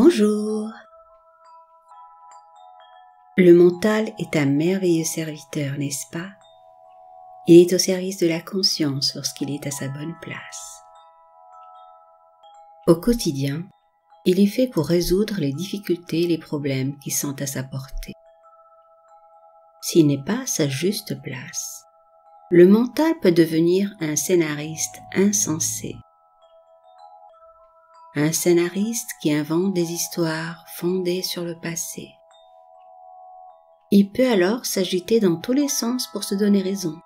Bonjour. Le mental est un merveilleux serviteur, n'est-ce pas? Il est au service de la conscience lorsqu'il est à sa bonne place. Au quotidien, il est fait pour résoudre les difficultés et les problèmes qui sont à sa portée. S'il n'est pas à sa juste place, le mental peut devenir un scénariste insensé. Un scénariste qui invente des histoires fondées sur le passé. Il peut alors s'agiter dans tous les sens pour se donner raison,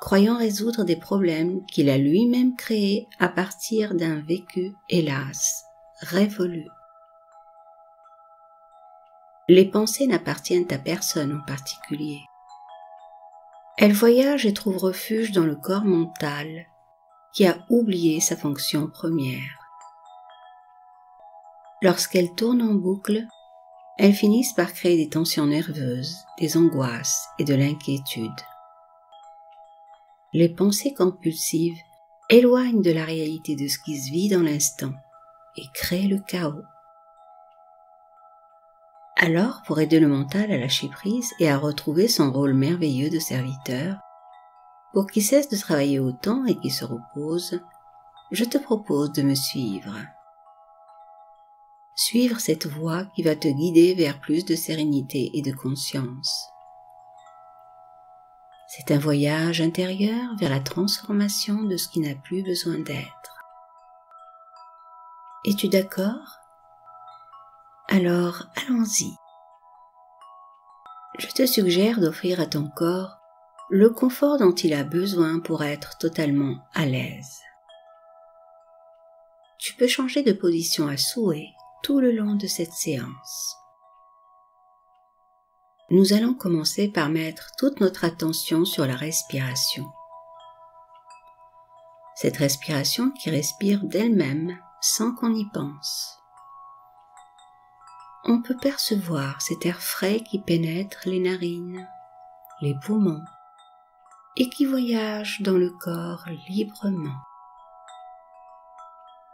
croyant résoudre des problèmes qu'il a lui-même créés à partir d'un vécu, hélas, révolu. Les pensées n'appartiennent à personne en particulier. Elles voyagent et trouvent refuge dans le corps mental qui a oublié sa fonction première. Lorsqu'elles tournent en boucle, elles finissent par créer des tensions nerveuses, des angoisses et de l'inquiétude. Les pensées compulsives éloignent de la réalité de ce qui se vit dans l'instant et créent le chaos. Alors, pour aider le mental à lâcher prise et à retrouver son rôle merveilleux de serviteur, pour qu'il cesse de travailler autant et qu'il se repose, je te propose de me suivre. Suivre cette voie qui va te guider vers plus de sérénité et de conscience. C'est un voyage intérieur vers la transformation de ce qui n'a plus besoin d'être. Es-tu d'accord? Alors, allons-y. Je te suggère d'offrir à ton corps le confort dont il a besoin pour être totalement à l'aise. Tu peux changer de position à souhait tout le long de cette séance. Nous allons commencer par mettre toute notre attention sur la respiration. Cette respiration qui respire d'elle-même sans qu'on y pense. On peut percevoir cet air frais qui pénètre les narines, les poumons et qui voyage dans le corps librement.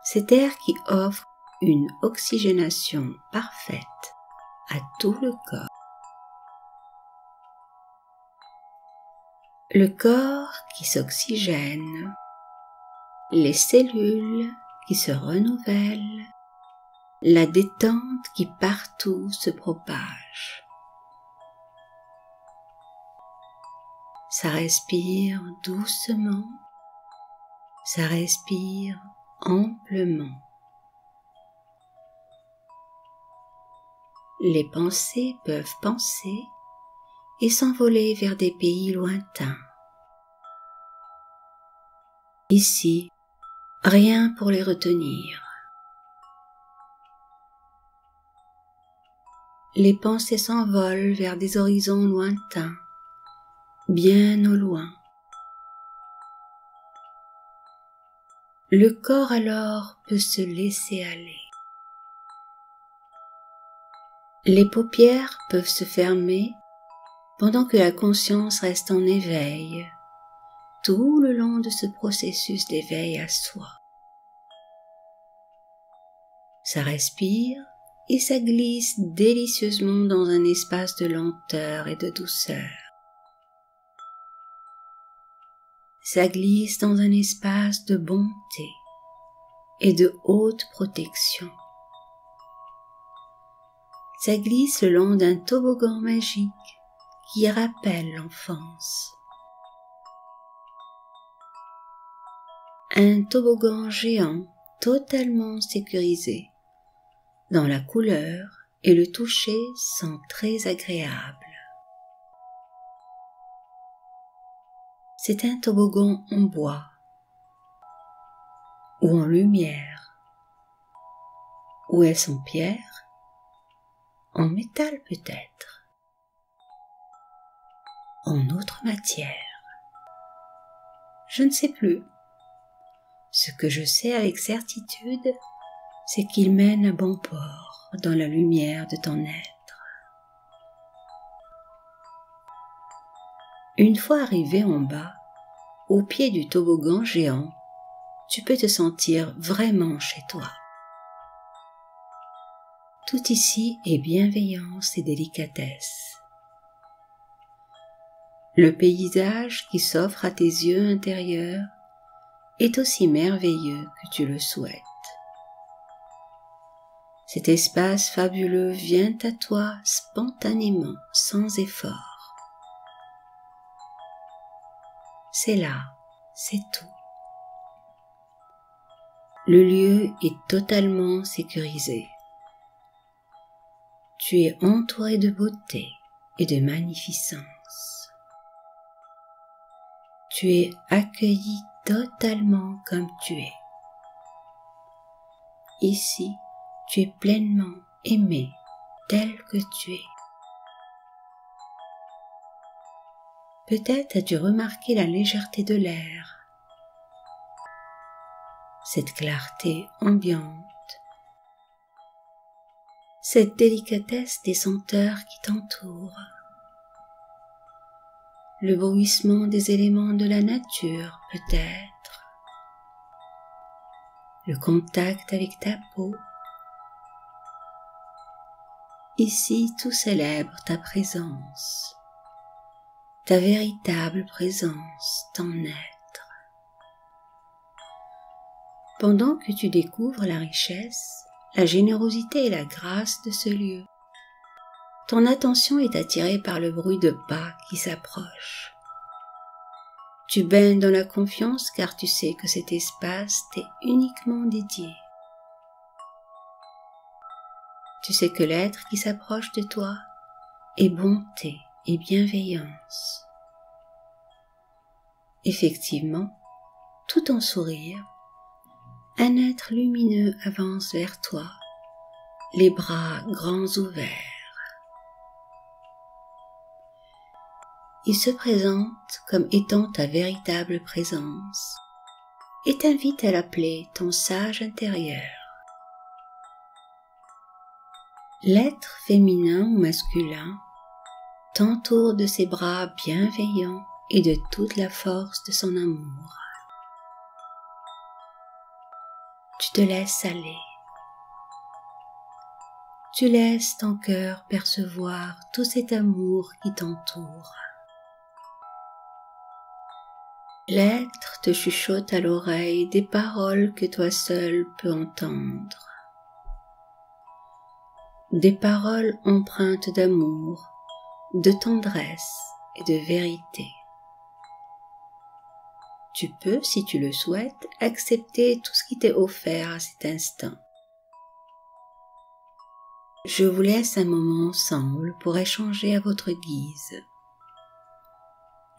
Cet air qui offre une oxygénation parfaite à tout le corps. Le corps qui s'oxygène, les cellules qui se renouvellent, la détente qui partout se propage. Ça respire doucement, ça respire amplement. Les pensées peuvent penser et s'envoler vers des pays lointains. Ici, rien pour les retenir. Les pensées s'envolent vers des horizons lointains, bien au loin. Le corps alors peut se laisser aller. Les paupières peuvent se fermer pendant que la conscience reste en éveil tout le long de ce processus d'éveil à soi. Ça respire et ça glisse délicieusement dans un espace de lenteur et de douceur. Ça glisse dans un espace de bonté et de haute protection. Ça glisse le long d'un toboggan magique qui rappelle l'enfance. Un toboggan géant totalement sécurisé, dont la couleur et le toucher sont très agréables. C'est un toboggan en bois ou en lumière, ou est-ce en pierre, en métal peut-être, en autre matière. Je ne sais plus. Ce que je sais avec certitude, c'est qu'il mène à bon port dans la lumière de ton être. Une fois arrivé en bas, au pied du toboggan géant, tu peux te sentir vraiment chez toi. Tout ici est bienveillance et délicatesse. Le paysage qui s'offre à tes yeux intérieurs est aussi merveilleux que tu le souhaites. Cet espace fabuleux vient à toi spontanément, sans effort. C'est là, c'est tout. Le lieu est totalement sécurisé. Tu es entouré de beauté et de magnificence. Tu es accueilli totalement comme tu es. Ici, tu es pleinement aimé tel que tu es. Peut-être as-tu remarqué la légèreté de l'air, cette clarté ambiante, cette délicatesse des senteurs qui t'entourent, le bruissement des éléments de la nature peut-être, le contact avec ta peau. Ici, tout célèbre ta présence, ta véritable présence, ton être. Pendant que tu découvres la richesse, la générosité et la grâce de ce lieu, ton attention est attirée par le bruit de pas qui s'approchent. Tu baignes dans la confiance car tu sais que cet espace t'est uniquement dédié. Tu sais que l'être qui s'approche de toi est bonté et bienveillance. Effectivement, tout en sourire, un être lumineux avance vers toi, les bras grands ouverts. Il se présente comme étant ta véritable présence et t'invite à l'appeler ton sage intérieur. L'être féminin ou masculin t'entoure de ses bras bienveillants et de toute la force de son amour. Tu te laisses aller. Tu laisses ton cœur percevoir tout cet amour qui t'entoure. L'être te chuchote à l'oreille des paroles que toi seul peux entendre. Des paroles empreintes d'amour, de tendresse et de vérité. Tu peux, si tu le souhaites, accepter tout ce qui t'est offert à cet instant. Je vous laisse un moment ensemble pour échanger à votre guise.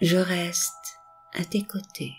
Je reste à tes côtés.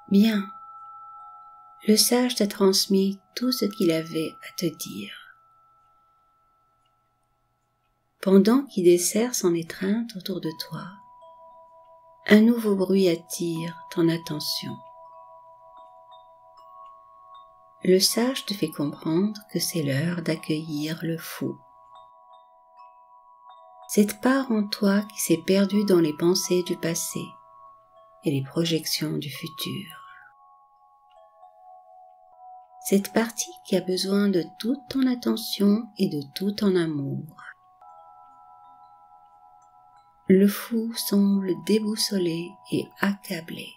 Bien, le sage t'a transmis tout ce qu'il avait à te dire. Pendant qu'il dessert son étreinte autour de toi, un nouveau bruit attire ton attention. Le sage te fait comprendre que c'est l'heure d'accueillir le fou. Cette part en toi qui s'est perdue dans les pensées du passé et les projections du futur. Cette partie qui a besoin de toute ton attention et de tout ton amour. Le fou semble déboussolé et accablé.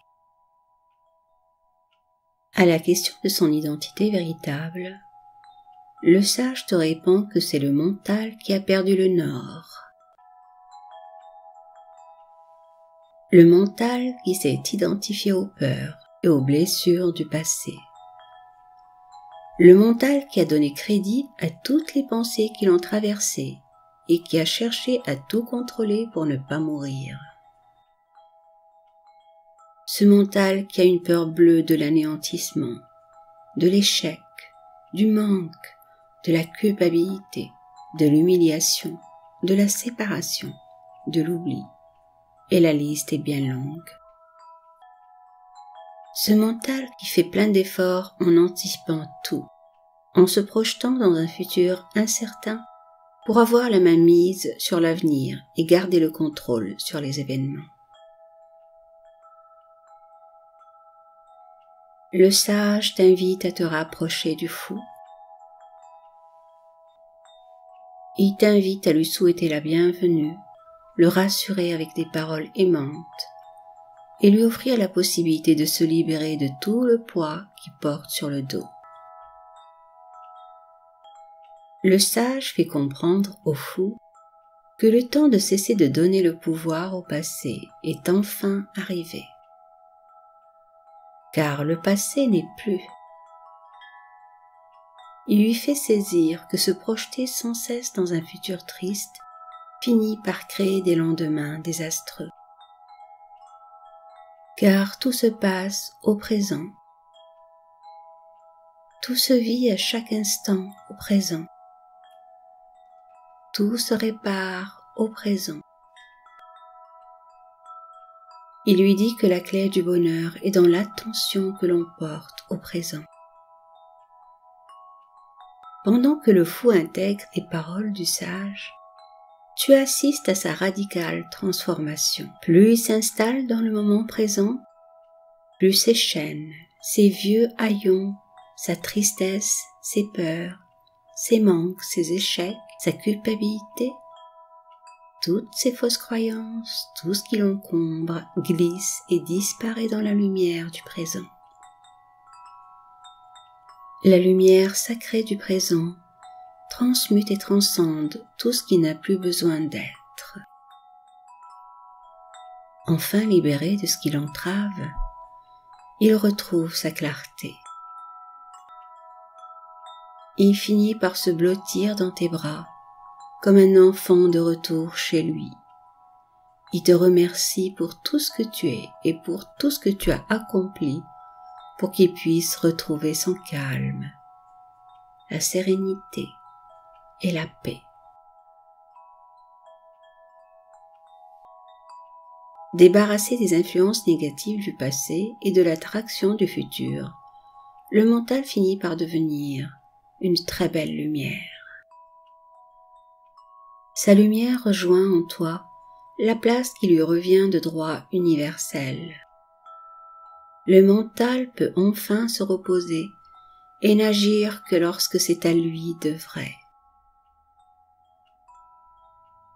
À la question de son identité véritable, le sage te répond que c'est le mental qui a perdu le nord. Le mental qui s'est identifié aux peurs et aux blessures du passé. Le mental qui a donné crédit à toutes les pensées qui l'ont traversé et qui a cherché à tout contrôler pour ne pas mourir. Ce mental qui a une peur bleue de l'anéantissement, de l'échec, du manque, de la culpabilité, de l'humiliation, de la séparation, de l'oubli. Et la liste est bien longue. Ce mental qui fait plein d'efforts en anticipant tout, en se projetant dans un futur incertain pour avoir la main mise sur l'avenir et garder le contrôle sur les événements. Le sage t'invite à te rapprocher du fou. Il t'invite à lui souhaiter la bienvenue, le rassurer avec des paroles aimantes et lui offrir la possibilité de se libérer de tout le poids qu'il porte sur le dos. Le sage fait comprendre au fou que le temps de cesser de donner le pouvoir au passé est enfin arrivé. Car le passé n'est plus. Il lui fait saisir que se projeter sans cesse dans un futur triste finit par créer des lendemains désastreux. Car tout se passe au présent. Tout se vit à chaque instant au présent. Tout se répare au présent. Il lui dit que la clé du bonheur est dans l'attention que l'on porte au présent. Pendant que le fou intègre les paroles du sage, tu assistes à sa radicale transformation. Plus il s'installe dans le moment présent, plus ses chaînes, ses vieux haillons, sa tristesse, ses peurs, ses manques, ses échecs, sa culpabilité, toutes ces fausses croyances, tout ce qui l'encombre, glisse et disparaît dans la lumière du présent. La lumière sacrée du présent transmute et transcende tout ce qui n'a plus besoin d'être. Enfin libéré de ce qui l'entrave, il retrouve sa clarté. Il finit par se blottir dans tes bras, comme un enfant de retour chez lui. Il te remercie pour tout ce que tu es et pour tout ce que tu as accompli pour qu'il puisse retrouver son calme, la sérénité et la paix. Débarrassé des influences négatives du passé et de l'attraction du futur, le mental finit par devenir une très belle lumière. Sa lumière rejoint en toi la place qui lui revient de droit universel. Le mental peut enfin se reposer et n'agir que lorsque c'est à lui de vrai.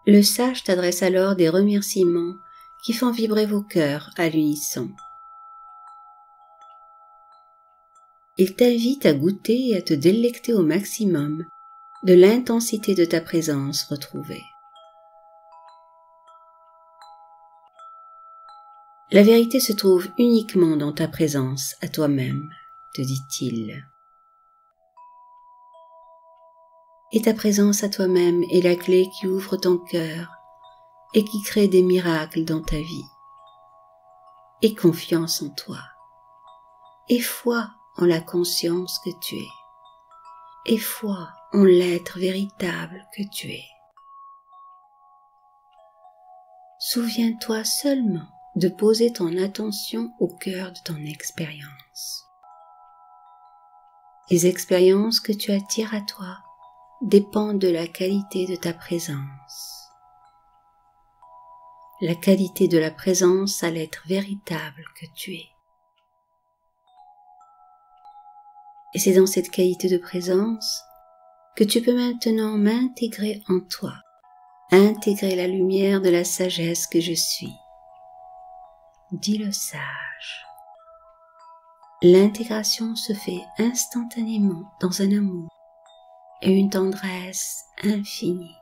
Le sage t'adresse alors des remerciements qui font vibrer vos cœurs à l'unisson. Il t'invite à goûter et à te délecter au maximum de l'intensité de ta présence retrouvée. La vérité se trouve uniquement dans ta présence à toi-même, te dit-il. Et ta présence à toi-même est la clé qui ouvre ton cœur et qui crée des miracles dans ta vie. Aie confiance en toi. Aie foi en la conscience que tu es. Aie foi en l'être véritable que tu es. Souviens-toi seulement de poser ton attention au cœur de ton expérience. Les expériences que tu attires à toi dépendent de la qualité de ta présence. La qualité de la présence à l'être véritable que tu es. Et c'est dans cette qualité de présence que tu peux maintenant m'intégrer en toi, intégrer la lumière de la sagesse que je suis. Dit le sage. L'intégration se fait instantanément dans un amour et une tendresse infinie.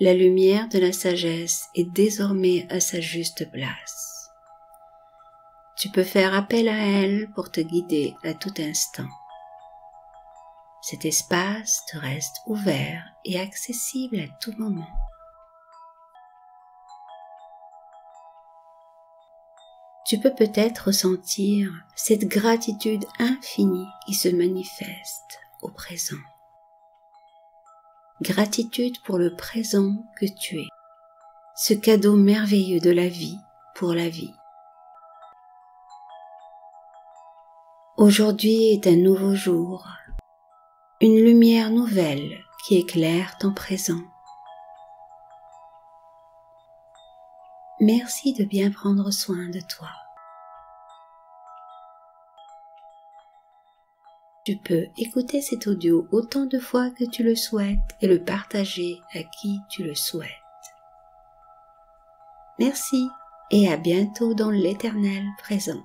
La lumière de la sagesse est désormais à sa juste place. Tu peux faire appel à elle pour te guider à tout instant. Cet espace te reste ouvert et accessible à tout moment. Tu peux peut-être ressentir cette gratitude infinie qui se manifeste au présent. Gratitude pour le présent que tu es, ce cadeau merveilleux de la vie pour la vie. Aujourd'hui est un nouveau jour, une lumière nouvelle qui éclaire ton présent. Merci de bien prendre soin de toi. Tu peux écouter cet audio autant de fois que tu le souhaites et le partager à qui tu le souhaites. Merci et à bientôt dans l'Éternel présent.